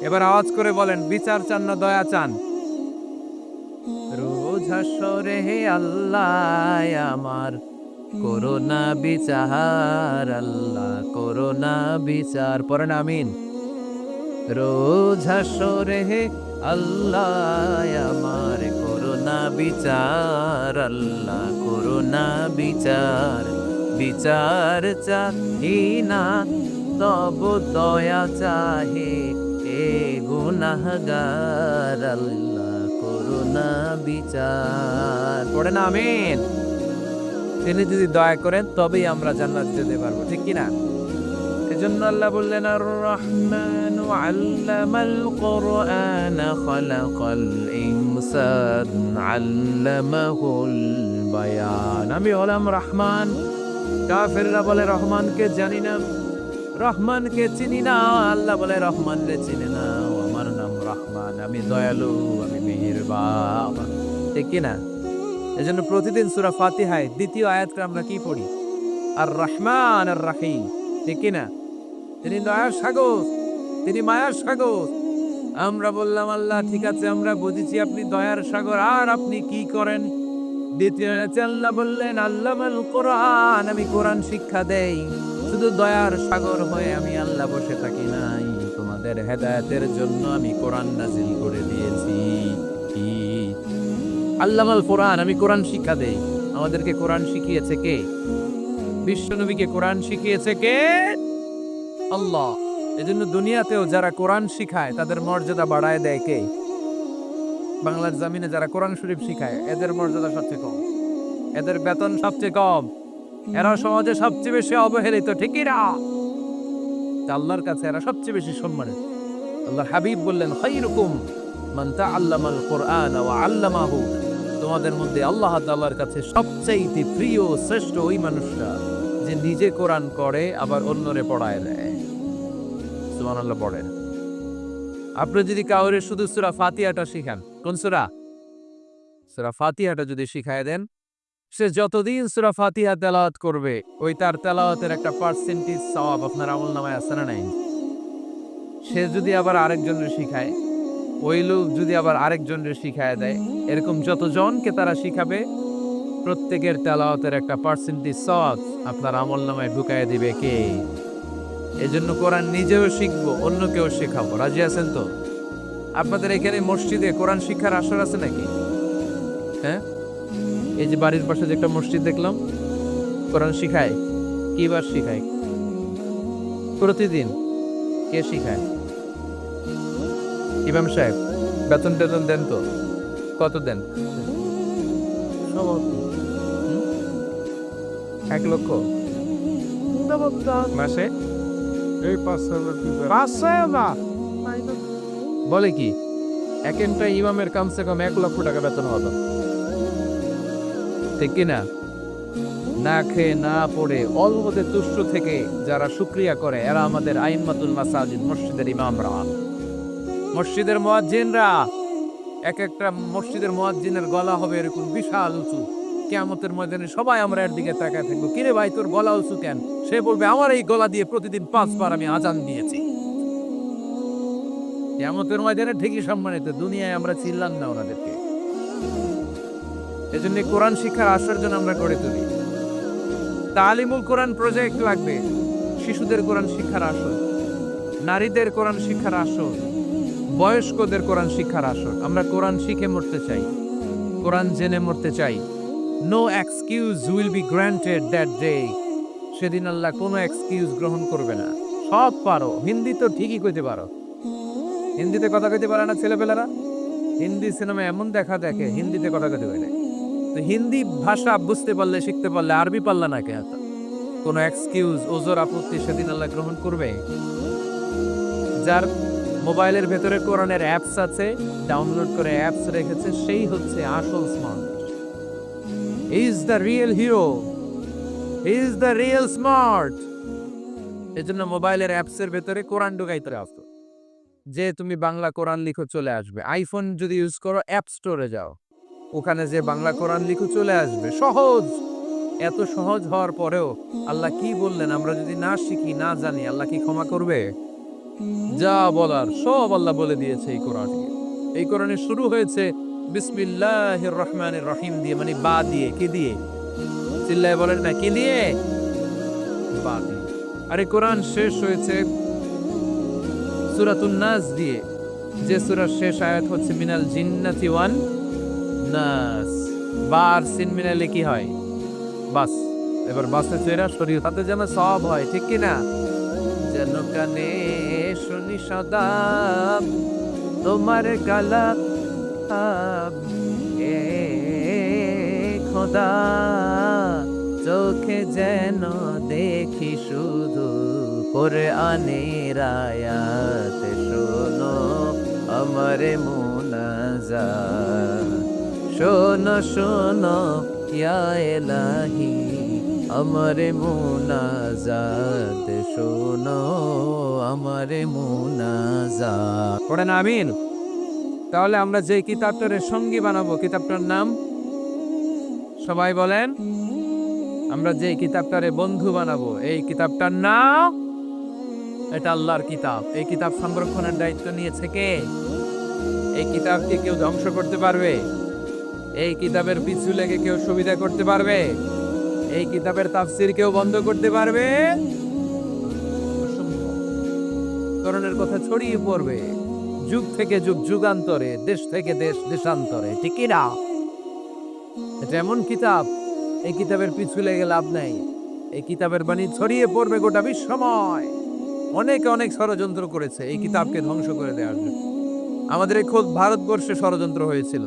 এবার আওয়াজ করে বলেন, বিচার চান না দয়া চান? রোজ হাসরে হে আল্লাহ আমার করোনা বিচার, আল্লাহ করোনা বিচার, পড়েন আমিন। রোজ হাসরে হে আল্লাহ আমার করোনা বিচার, আল্লাহ করোনা বিচার। বিচার চাহি না তব দয়া চাহে এ গুনাহগার, আল্লাহ করোনা বিচার, পড়েন আমিন। তিনি যদি দয়া করেন তবেই আমরা জান্নাত যেতে পারবো, ঠিক কিনা? এজন্য আল্লাহ বললেন, আর রহমান আল্লামাল কোরআন খালাকাল ইনসান আল্লামাহুল বায়ান। আমি হলাম রহমান। কাফেররা বলে রহমানকে জানি না, রহমানকে চিনি না। আল্লাহ বলে রহমান রে চিনে না, আমার নাম রহমান, আমি দয়ালু, আমি মেহেরবান, ঠিক কিনা? এজন্য প্রতিদিন সূরা ফাতিহায় দ্বিতীয় আয়াতটা আমরা কি পড়ি? আর রহমান আর রাহিম, ঠিক কিনা? তিনি দয়ার সাগর, তিনি মায়ার সাগর। আমরা বললাম, আল্লাহ ঠিক আছে, আমরা বুঝেছি আপনি দয়ার সাগর, আর আপনি কি করেন? দ্বিতীয় আয়াতে আল্লাহ বললেন, আল্লামাল কোরআন, আমি কোরআন শিক্ষা দেই। শুধু দয়ার সাগর হয়ে আমি আল্লাহ বসে থাকি নাই, তোমাদের হেদায়েতের জন্য আমি কোরআন নাজিল করে দিয়েছি। কি? আল্লামাল কোরআন, আমি কোরআন শিক্ষা দেই। আমাদেরকে কোরআন শিখিয়েছে কে? বিশ্বনবীকে কোরআন শিখিয়েছে কে? আল্লাহ। এজন্য দুনিয়াতেও যারা কোরআন শিখায় তাদের মর্যাদা বাড়ায় দেয় কে? বাংলার জমিনে যারা কোরআন শরীফ শিখায় এদের মর্যাদা সবচেয়ে কম, এদের বেতন সবচেয়ে কম, এরা সমাজে সবচেয়ে বেশি অবহেলিত, ঠিকই না? আল্লাহর কাছে এরা সবচেয়ে বেশি সম্মানিত। আল্লাহর হাবিব বললেন, খায়রুকুম মান তাআল্লামাল কুরআন ওয়া আল্লামাহু, তোমাদের মধ্যে আল্লাহ তাআলার কাছে সবচেয়ে প্রিয় শ্রেষ্ঠ ওই মানুষটা যে নিজে কোরআন করে আবার অন্যরে পড়ায় দেয়। সুবহানাল্লাহ পড়েন। আপনি যদি কাউরে শুধু সূরা ফাতিহাটা শিখান, কোন সূরা? সূরা ফাতিহাটা যদি শিখায় দেন, সে যতদিন সূরা ফাতিহা তেলাওয়াত করবে ওই তার তেলাওয়াতের একটা পার্সেন্টেজ সওয়াব আপনার আমলনামায় আছে না নাই? সে যদি আবার আরেকজনের শিখায়, ওই লোক যদি আবার আরেকজনের শিখায় দেয়, এরকম যতজনকে তারা শিখাবে প্রত্যেকের তেলাওয়াতের একটা পার্সেন্টেজ সওয়াব আপনার আমলনামায় ঢুকায় দিবে কে? এজন্য কোরআন নিজেও শিখবো, অন্যকেও শেখাবো। রাজি আছেন তো? আপনাদের এখানে মসজিদে কোরআন শিক্ষার আসর আছে নাকি? হ্যাঁ, এই যে বাড়ির পাশে যে একটা মসজিদ দেখলাম, কোরআন শিখায়। কিবার শিখায়? প্রতিদিন। কে শিখায়? ইমাম সাহেব। বেতন টেতন দেন তো? কত দেন? সভাপতি। 1 লক্ষ মাসে? এই 5-6 দিবে। 5-6 না, বলে কি? একটা ইমামের কমসে কম 1 লক্ষ টাকা বেতন হতো, ঠিক কিনা? না খেয়ে না পড়ে অল্পতে তুষ্ট থেকে যারা শুকরিয়া করে এরা আমাদের আইম্মাতুল মাসাজিদ, মসজিদের ইমামরা, মসজিদের মুয়াজ্জিনরা। এক একটা মসজিদের মুয়াজ্জিনের গলা হবে এরকম বিশাল উঁচু। কিয়ামতের ময়দানে সবাই আমরা এর দিকে তাকায় থাকবো, কিরে ভাই তোর গলা উঁচু কেন? সে বলবে, আমার এই গলা দিয়ে প্রতিদিন 5 বার আমি আজান দিয়েছি। কিয়ামতের ময়দানে ঠিকই সম্মানিত, দুনিয়ায় আমরা চিনলাম না ওনাদেরকে। এজন্য কোরআন শিক্ষার আসর যেন আমরা করে তুলি। তালিমুল কোরআন প্রজেক্ট লাগবে, শিশুদের কোরআন শিক্ষার আসর, নারীদের কোরআন শিক্ষার আসর, বয়স্কদের কোরআন শিক্ষার আসর। আমরা কোরআন শিখে মরতে চাই, কোরআন জেনে মরতে চাই। No excuse will be granted that day. সেদিন আল্লাহ কোনো এক্সকিউজ গ্রহণ করবে না। সব পারো, হিন্দি তো ঠিকই কইতে পারো। হিন্দিতে কথা কইতে পারে না ছেলেপেলেরা? হিন্দি সিনেমা এমন দেখা দেখে হিন্দিতে কথা কইতে পারে। তো হিন্দি ভাষা বুঝতে পারলে, শিখতে পারলে, আরবি পারলা না কেন? কোনো এক্সকিউজ, ওজোর, আপত্তি সেদিন আল্লাহ গ্রহণ করবে? যার মোবাইলের ভেতরে কোরআনের অ্যাপস আছে, ডাউনলোড করে অ্যাপস রেখেছে, সেই হচ্ছে আসল smart. He is the real hero, he is the real smart. এজন্য মোবাইলের অ্যাপসের ভেতরে কোরআন ঢুকাইতে আসতো, যে তুমি বাংলা কোরআন লিখো চলে আসবে। আইফোন যদি ইউজ করো, অ্যাপ স্টোরে যাও, ওখানে যে বাংলা কোরআন লিখো চলে আসবে। সহজ। এত সহজ হওয়ার পরেও আল্লাহ কি বললেন, আমরা যদি না শিখি, না জানি, আল্লাহ কি ক্ষমা করবে? যা বলার সব আল্লাহ বলে দিয়েছে এই কোরআনে। এই কোরআনে শুরু হয়েছে বিসমিল্লাহির রহমানির রহিম দিয়ে, মানে বা দিয়ে। কি দিয়ে? চিল্লায় বলেন না, কি দিয়ে? বা দিয়ে। আর এই কোরআন শেষ হয়েছে সূরাতুন নাস দিয়ে, যে সূরার শেষ আয়াত হচ্ছে মিনাল জিন্নাতি ওয়ান নাস। বার সিন মিলালে কি হয়? বাস। এবার বাসে চেরা শরীর তাতে যেন সব হয়, ঠিক কি না? যেন কানে শুনি সদা তোমার কালাম, এ খোদা চোখে যেন দেখি শুধু কোরআনের আয়াত, শোনো আমার মুনাজাত, শোনো শোনো ইয়া ইলাহি আমার মুনাজাত, শোনো আমার মুনাজাত। পড়েন আমিন। তাহলে আমরা যে কিতাবটার সঙ্গী বানাবো, কিতাবটার নাম সবাই বলেন। আমরা যে কিতাবটারে বন্ধু বানাবো, এই কিতাবটার নাম, এটা আল্লাহর কিতাব। এই কিতাব সংরক্ষণের দায়িত্ব নিয়েছে কে? এই কিতাবকে কেউ ধ্বংস করতে পারবে? এই কিতাবের পিছু লেগে কেউ সুবিধা করতে পারবে? এই কিতাবের তাফসির কেউ বন্ধ করতে পারবে? অসম্ভব। করণের কথা ছড়িয়ে পড়বে যুগ থেকে যুগ, যুগান্তরে, দেশ থেকে দেশ, দেশান্তরে, ঠিক কি না? এটা এমন কিতাব, এই কিতাবের পিছু লেগে লাভ নাই। এই কিতাবের বাণী ছড়িয়ে পড়বে গোটা বিশ্বময়। অনেকে অনেক ষড়যন্ত্র করেছে এই কিতাবকে ধ্বংস করে দেওয়ার জন্য। আমাদের এই খোদ ভারতবর্ষে ষড়যন্ত্র হয়েছিল।